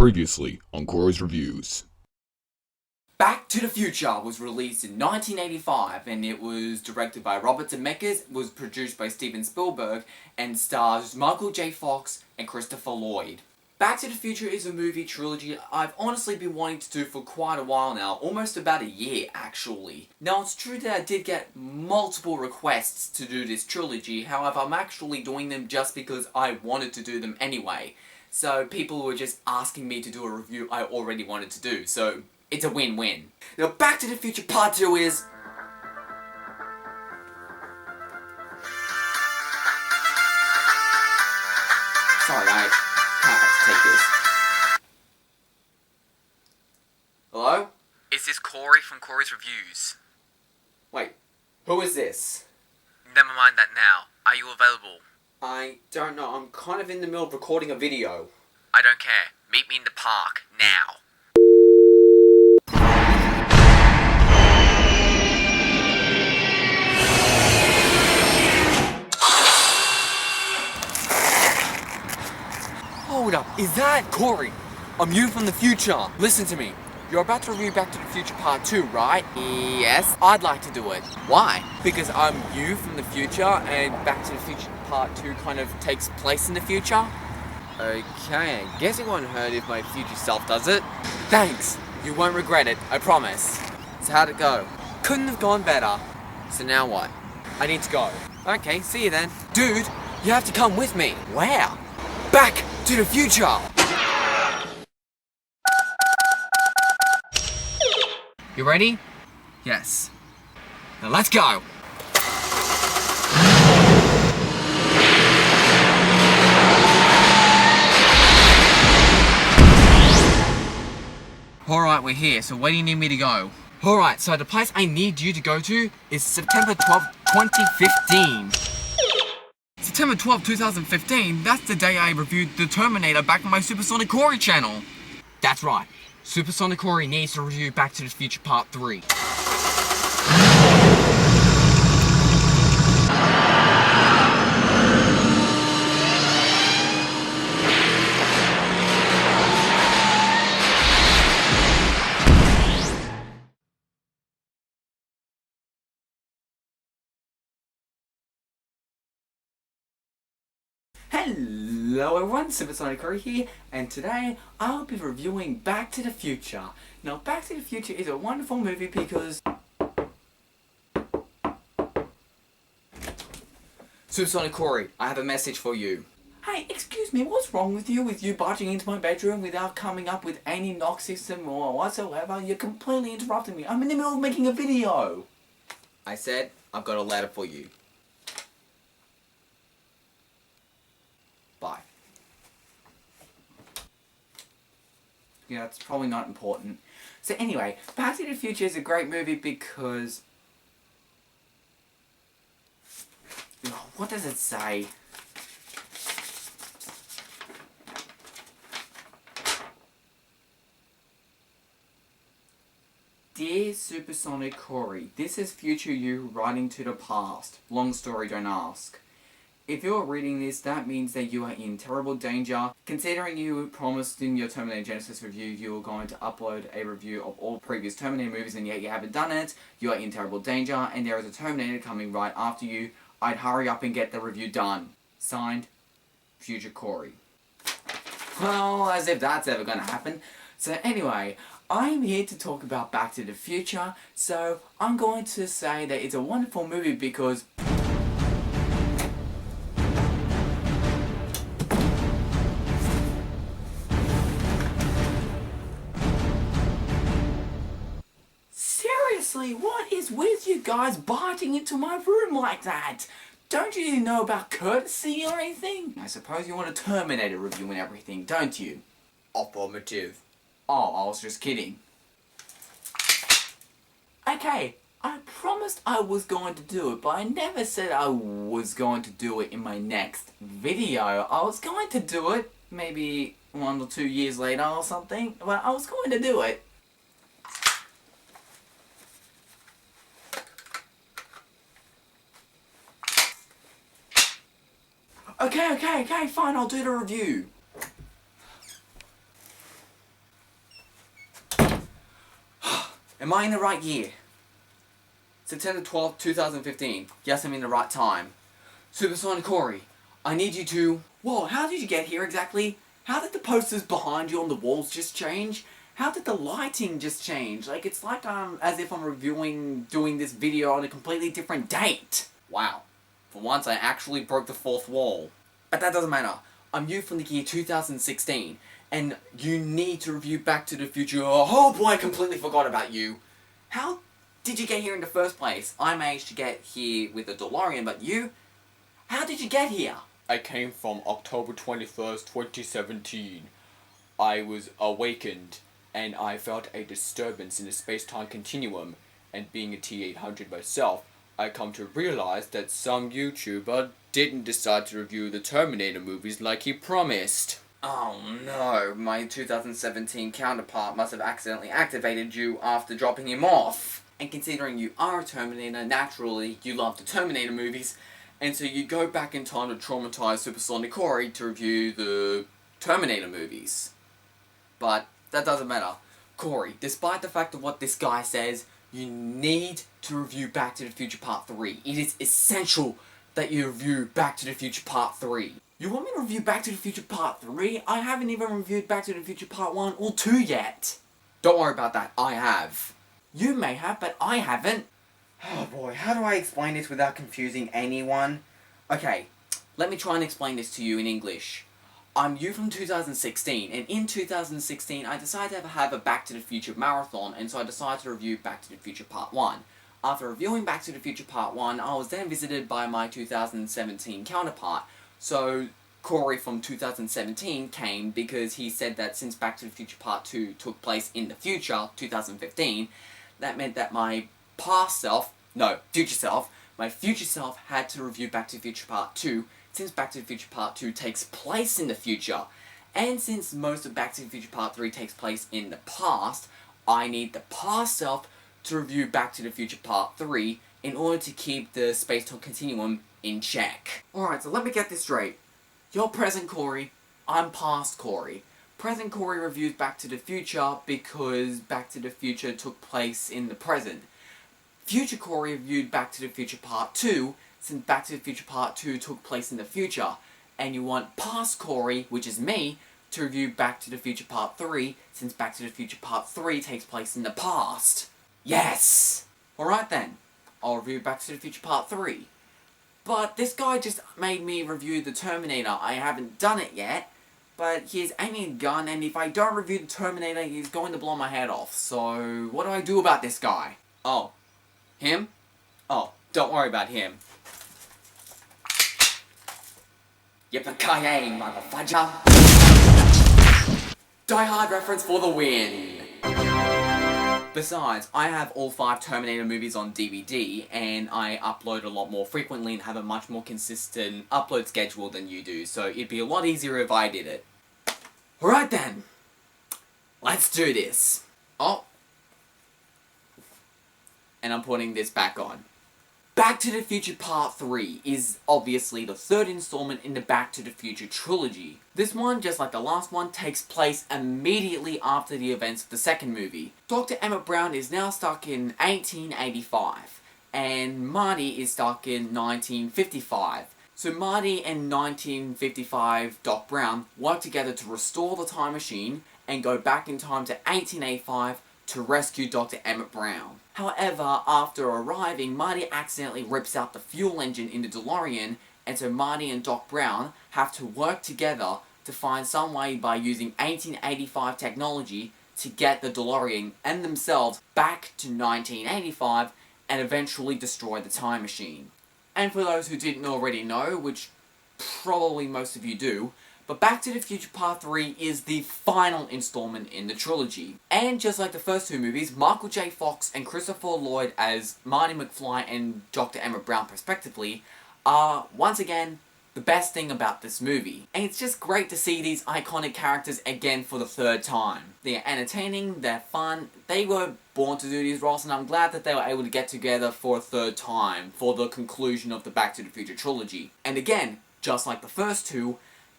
Previously on Corey's Reviews. Back to the Future was released in 1985 and it was directed by Robert Zemeckis, was produced by Steven Spielberg, and stars Michael J. Fox and Christopher Lloyd. Back to the Future is a movie trilogy I've honestly been wanting to do for quite a while now, almost about a year actually. Now it's true that I did get multiple requests to do this trilogy, however I'm actually doing them just because I wanted to do them anyway. So people were just asking me to do a review I already wanted to do, so it's a win-win. Now Back to the Future Part 2 is... Sorry, I can't have to take this. Hello? Is this Corey from Corey's Reviews? Wait, who is this? Never mind that now. Are you available? I don't know, I'm kind of in the middle of recording a video. I don't care. Meet me in the park, now. Hold up, is that Corey? I'm you from the future. Listen to me. You're about to review Back to the Future Part 2, right? Yes. I'd like to do it. Why? Because I'm you from the future and Back to the Future Part 2 kind of takes place in the future. Okay, I guess it won't hurt if my future self does it. Thanks. You won't regret it, I promise. So how'd it go? Couldn't have gone better. So now what? I need to go. Okay, see you then. Dude, you have to come with me. Where? Back to the future! You ready? Yes. Now let's go! Alright, we're here, so where do you need me to go? Alright, so the place I need you to go to is September 12th, 2015. September 12th, 2015, that's the day I reviewed The Terminator back on my Supersonic Corey channel. That's right. Supersonic Corey needs to review Back to the Future Part 3. Hello everyone, Supersonic Corey here, and today I'll be reviewing Back to the Future. Now, Back to the Future is a wonderful movie because... Supersonic Corey, I have a message for you. Hey, excuse me, what's wrong with you barging into my bedroom without coming up with any knock system or whatsoever? You're completely interrupting me. I'm in the middle of making a video. I said, I've got a letter for you. Bye. Yeah, it's probably not important. So anyway, Back to the Future is a great movie because... Oh, what does it say? Dear Supersonic Corey, this is future you writing to the past. Long story, don't ask. If you're reading this, that means that you are in terrible danger. Considering you promised in your Terminator Genesis review you were going to upload a review of all previous Terminator movies and yet you haven't done it, you are in terrible danger and there is a Terminator coming right after you. I'd hurry up and get the review done. Signed, Future Corey. Well, as if that's ever gonna happen. So anyway, I'm here to talk about Back to the Future, so I'm going to say that it's a wonderful movie because... Seriously, what is with you guys barging into my room like that? Don't you know about courtesy or anything? I suppose you want a Terminator review and everything, don't you? Affirmative. Oh, I was just kidding. Okay, I promised I was going to do it, but I never said I was going to do it in my next video. I was going to do it, maybe 1 or 2 years later or something, but I was going to do it. Okay, fine, I'll do the review. Am I in the right year? September 12th, 2015. Yes, I'm in the right time. Supersonic Corey, I need you to... Whoa, how did you get here exactly? How did the posters behind you on the walls just change? How did the lighting just change? Like, it's like as if I'm doing this video on a completely different date. Wow. For once, I actually broke the fourth wall. But that doesn't matter. I'm you from the year 2016, and you need to review Back to the Future. Oh boy, I completely forgot about you. How did you get here in the first place? I managed to get here with the DeLorean, but you? How did you get here? I came from October 21st, 2017. I was awakened, and I felt a disturbance in the space-time continuum, and being a T-800 myself, I come to realize that some YouTuber didn't decide to review the Terminator movies like he promised. Oh no, my 2017 counterpart must have accidentally activated you after dropping him off. And considering you are a Terminator, naturally you love the Terminator movies, and so you go back in time to traumatize Supersonic Corey to review the Terminator movies. But that doesn't matter. Corey, despite the fact of what this guy says, you need to review Back to the Future Part 3. It is essential that you review Back to the Future Part 3. You want me to review Back to the Future Part 3? I haven't even reviewed Back to the Future Part 1 or 2 yet. Don't worry about that, I have. You may have, but I haven't. Oh boy, how do I explain this without confusing anyone? Okay, let me try and explain this to you in English. I'm you from 2016, and in 2016 I decided to have a Back to the Future marathon, and so I decided to review Back to the Future Part 1. After reviewing Back to the Future Part 1, I was then visited by my 2017 counterpart. So, Corey from 2017 came because he said that since Back to the Future Part 2 took place in the future, 2015, that meant that my future self had to review Back to the Future Part 2, since Back to the Future Part 2 takes place in the future. And since most of Back to the Future Part 3 takes place in the past, I need the past self to review Back to the Future Part 3 in order to keep the space-time continuum in check. Alright, so let me get this straight. You're present Corey, I'm past Corey. Present Corey reviews Back to the Future because Back to the Future took place in the present. Future Corey reviewed Back to the Future Part 2 since Back to the Future Part 2 took place in the future. And you want past Corey, which is me, to review Back to the Future Part 3 since Back to the Future Part 3 takes place in the past. Yes! Alright then, I'll review Back to the Future Part 3. But this guy just made me review the Terminator. I haven't done it yet, but he's aiming a gun, and if I don't review the Terminator, he's going to blow my head off. So, what do I do about this guy? Oh. Him? Oh, don't worry about him. Yippee-ki-yay, motherfudger! Die Hard reference for the win! Besides, I have all 5 Terminator movies on DVD, and I upload a lot more frequently and have a much more consistent upload schedule than you do, so it'd be a lot easier if I did it. Alright then! Let's do this! Oh. And I'm putting this back on. Back to the Future Part 3 is obviously the 3rd installment in the Back to the Future trilogy. This one, just like the last one, takes place immediately after the events of the second movie. Dr. Emmett Brown is now stuck in 1885, and Marty is stuck in 1955. So Marty and 1955 Doc Brown work together to restore the time machine and go back in time to 1885 to rescue Dr. Emmett Brown. However, after arriving, Marty accidentally rips out the fuel engine in the DeLorean, and so Marty and Doc Brown have to work together to find some way by using 1885 technology to get the DeLorean and themselves back to 1985 and eventually destroy the time machine. And for those who didn't already know, which probably most of you do, but Back to the Future Part 3 is the final installment in the trilogy. And just like the first 2 movies, Michael J. Fox and Christopher Lloyd as Marty McFly and Dr. Emmett Brown respectively are, once again, the best thing about this movie. And it's just great to see these iconic characters again for the 3rd time. They're entertaining, they're fun, they were born to do these roles, and I'm glad that they were able to get together for a 3rd time for the conclusion of the Back to the Future trilogy. And again, just like the first 2,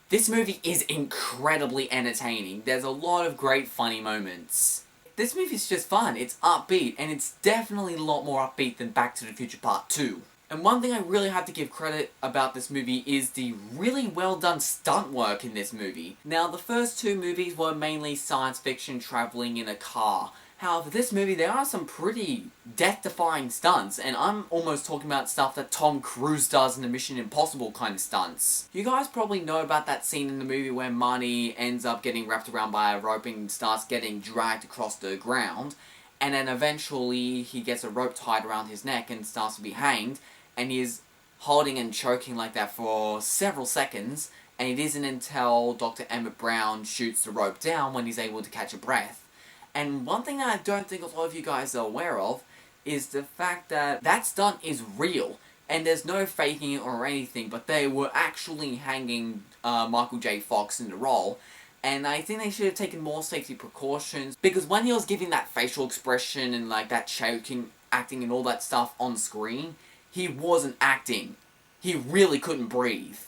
this movie is incredibly entertaining. There's a lot of great funny moments. This movie's just fun, it's upbeat, and it's definitely a lot more upbeat than Back to the Future Part 2. And one thing I really have to give credit about this movie is the really well done stunt work in this movie. Now, the first two movies were mainly science fiction traveling in a car. However, this movie, there are some pretty death-defying stunts, and I'm almost talking about stuff that Tom Cruise does in the Mission Impossible kind of stunts. You guys probably know about that scene in the movie where Marty ends up getting wrapped around by a rope and starts getting dragged across the ground, and then eventually he gets a rope tied around his neck and starts to be hanged, and he's holding and choking like that for several seconds, and it isn't until Dr. Emmett Brown shoots the rope down when he's able to catch a breath. And one thing that I don't think a lot of you guys are aware of is the fact that that stunt is real, and there's no faking it or anything, but they were actually hanging Michael J. Fox in the role, and I think they should have taken more safety precautions, because when he was giving that facial expression and like that choking, acting and all that stuff on screen, he wasn't acting. He really couldn't breathe.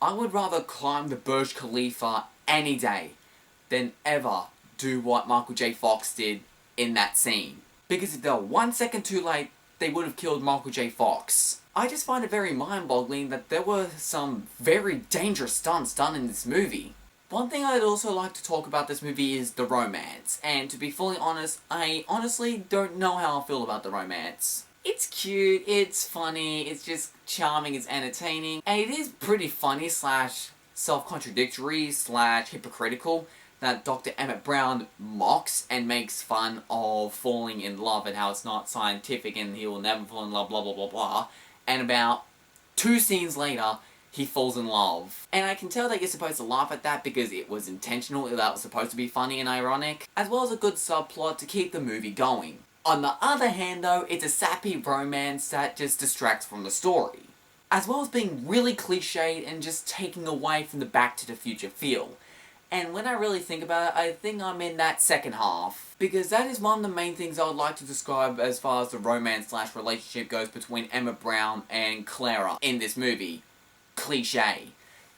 I would rather climb the Burj Khalifa any day than ever do what Michael J. Fox did in that scene. Because if they were 1 second too late, they would have killed Michael J. Fox. I just find it very mind-boggling that there were some very dangerous stunts done in this movie. One thing I'd also like to talk about this movie is the romance, and to be fully honest, I honestly don't know how I feel about the romance. It's cute, it's funny, it's just charming, it's entertaining, and it is pretty funny slash self-contradictory slash hypocritical that Dr. Emmett Brown mocks and makes fun of falling in love and how it's not scientific and he will never fall in love, blah blah blah blah. And about 2 scenes later, he falls in love. And I can tell that you're supposed to laugh at that because it was intentional, that was supposed to be funny and ironic, as well as a good subplot to keep the movie going. On the other hand though, it's a sappy romance that just distracts from the story, as well as being really cliched and just taking away from the Back to the Future feel. And when I really think about it, I think I'm in that second half. Because that is one of the main things I would like to describe as far as the romance slash relationship goes between Emmett Brown and Clara in this movie. Cliche.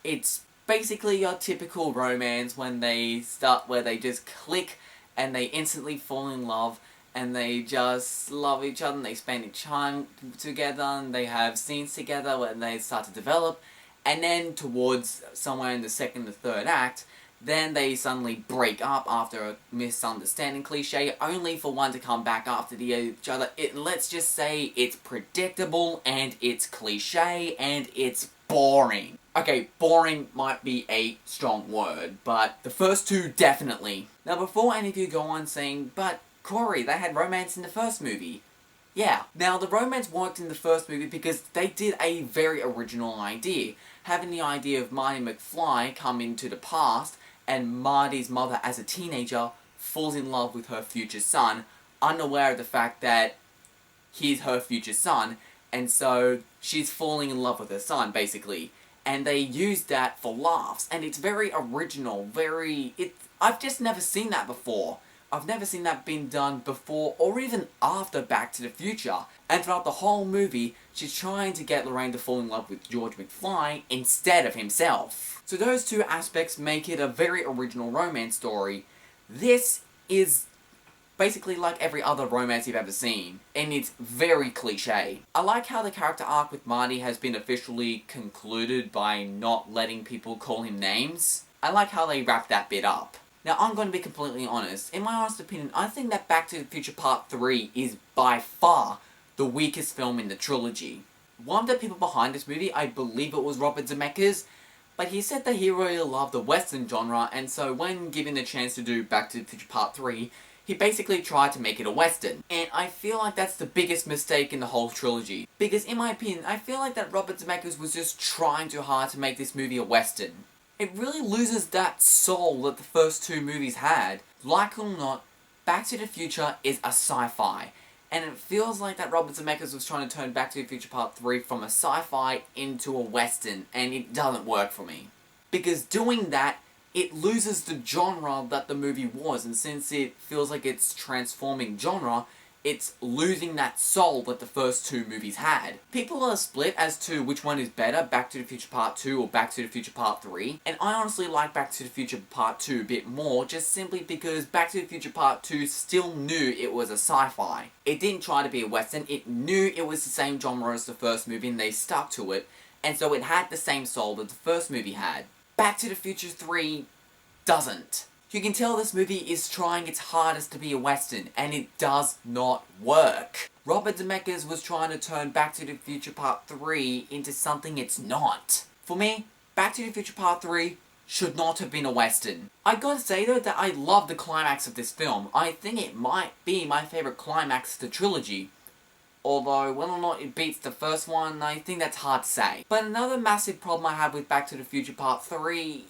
It's basically your typical romance when they start, where they just click and they instantly fall in love and they just love each other and they spend time together and they have scenes together when they start to develop, and then towards somewhere in the second or third act, then they suddenly break up after a misunderstanding, cliche, only for one to come back after each other. Let's just say it's predictable and it's cliche and it's boring. Okay, boring might be a strong word, but the first two definitely. Now before any of you go on saying, but Corey, they had romance in the first movie. Yeah, now the romance worked in the first movie because they did a very original idea. Having the idea of Marty McFly come into the past, and Marty's mother as a teenager falls in love with her future son, unaware of the fact that he's her future son, and so she's falling in love with her son, basically. And they used that for laughs, and it's very original, I've just never seen that before. I've never seen that being done before, or even after Back to the Future. And throughout the whole movie, she's trying to get Lorraine to fall in love with George McFly instead of himself. So those two aspects make it a very original romance story. This is basically like every other romance you've ever seen, and it's very cliche. I like how the character arc with Marty has been officially concluded by not letting people call him names. I like how they wrap that bit up. Now, I'm going to be completely honest. In my honest opinion, I think that Back to the Future Part 3 is by far the weakest film in the trilogy. One of the people behind this movie, I believe it was Robert Zemeckis, but he said that he really loved the Western genre, and so when given the chance to do Back to the Future Part 3, he basically tried to make it a Western. And I feel like that's the biggest mistake in the whole trilogy. Because in my opinion, I feel like that Robert Zemeckis was just trying too hard to make this movie a Western. It really loses that soul that the first two movies had. Like it or not, Back to the Future is a sci-fi. And it feels like that Robert Zemeckis was trying to turn Back to the Future Part 3 from a sci-fi into a Western, and it doesn't work for me. Because doing that, it loses the genre that the movie was, and since it feels like it's transforming genre, it's losing that soul that the first two movies had. People are split as to which one is better, Back to the Future Part 2 or Back to the Future Part 3, and I honestly like Back to the Future Part 2 a bit more, just simply because Back to the Future Part 2 still knew it was a sci-fi. It didn't try to be a western, it knew it was the same genre as the first movie and they stuck to it, and so it had the same soul that the first movie had. Back to the Future 3 doesn't. You can tell this movie is trying its hardest to be a western, and it does not work. Robert Zemeckis was trying to turn Back to the Future Part 3 into something it's not. For me, Back to the Future Part 3 should not have been a western. I gotta say though that I love the climax of this film. I think it might be my favourite climax of the trilogy. Although, whether or not it beats the first one, I think that's hard to say. But another massive problem I have with Back to the Future Part 3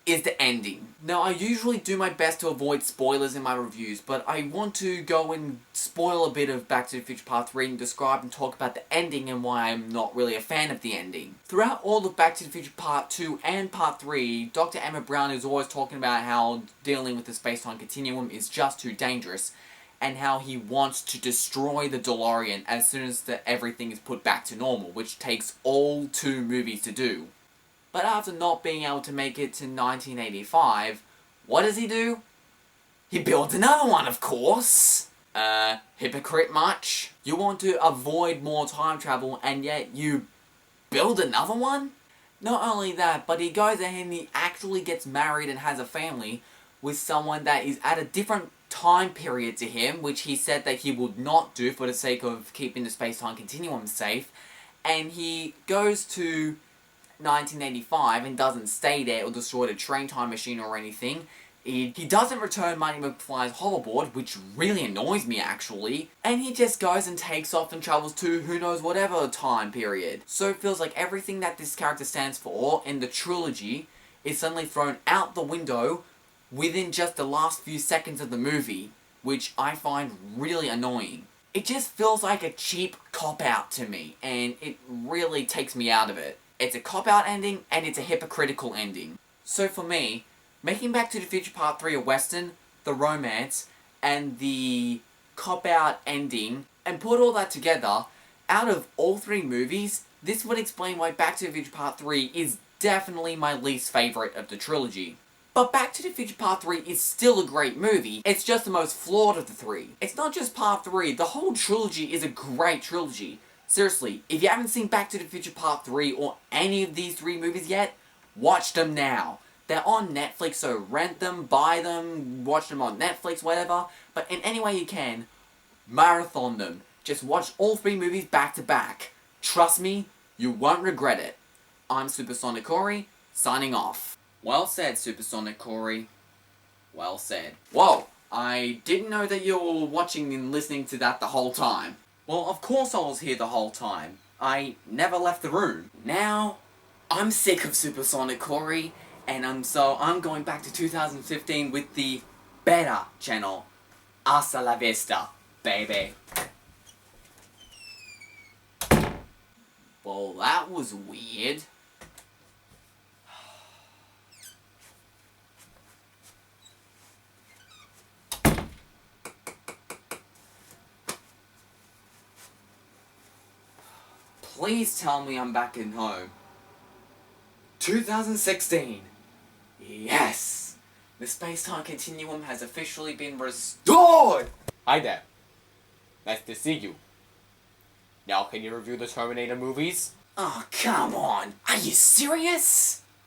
is the ending. Now, I usually do my best to avoid spoilers in my reviews, but I want to go and spoil a bit of Back to the Future Part 3 and describe and talk about the ending and why I'm not really a fan of the ending. Throughout all of Back to the Future Part 2 and Part 3, Dr. Emmett Brown is always talking about how dealing with the space-time continuum is just too dangerous, and how he wants to destroy the DeLorean as soon as everything is put back to normal, which takes all 2 movies to do. But after not being able to make it to 1985, what does he do? He builds another one, of course! Hypocrite much? You want to avoid more time travel, and yet you build another one? Not only that, but he goes ahead and he actually gets married and has a family with someone that is at a different time period to him, which he said that he would not do for the sake of keeping the space-time continuum safe, and he goes to 1985 and doesn't stay there or destroy the train time machine or anything. He doesn't return Marty McFly's hoverboard, which really annoys me actually, and he just goes and takes off and travels to who knows whatever time period. So it feels like everything that this character stands for in the trilogy is suddenly thrown out the window within just the last few seconds of the movie, which I find really annoying. It just feels like a cheap cop-out to me, and it really takes me out of it. It's a cop-out ending, and it's a hypocritical ending. So for me, making Back to the Future Part 3 a western, the romance, and the cop-out ending, and put all that together, out of all 3 movies, this would explain why Back to the Future Part 3 is definitely my least favourite of the trilogy. But Back to the Future Part 3 is still a great movie, it's just the most flawed of the 3. It's not just Part 3, the whole trilogy is a great trilogy. Seriously, if you haven't seen Back to the Future Part 3 or any of these 3 movies yet, watch them now. They're on Netflix, so rent them, buy them, watch them on Netflix, whatever. But in any way you can, marathon them. Just watch all 3 movies back to back. Trust me, you won't regret it. I'm Supersonic Corey, signing off. Well said, Supersonic Corey. Well said. Whoa, I didn't know that you were watching and listening to that the whole time. Well, of course I was here the whole time. I never left the room. Now, I'm sick of Supersonic Corey, and I'm going back to 2015 with the better channel. Hasta la vista, baby. Well, that was weird. Please tell me I'm back in home. 2016! Yes! The space-time continuum has officially been restored! Hi there. Nice to see you. Now can you review the Terminator movies? Oh, come on! Are you serious?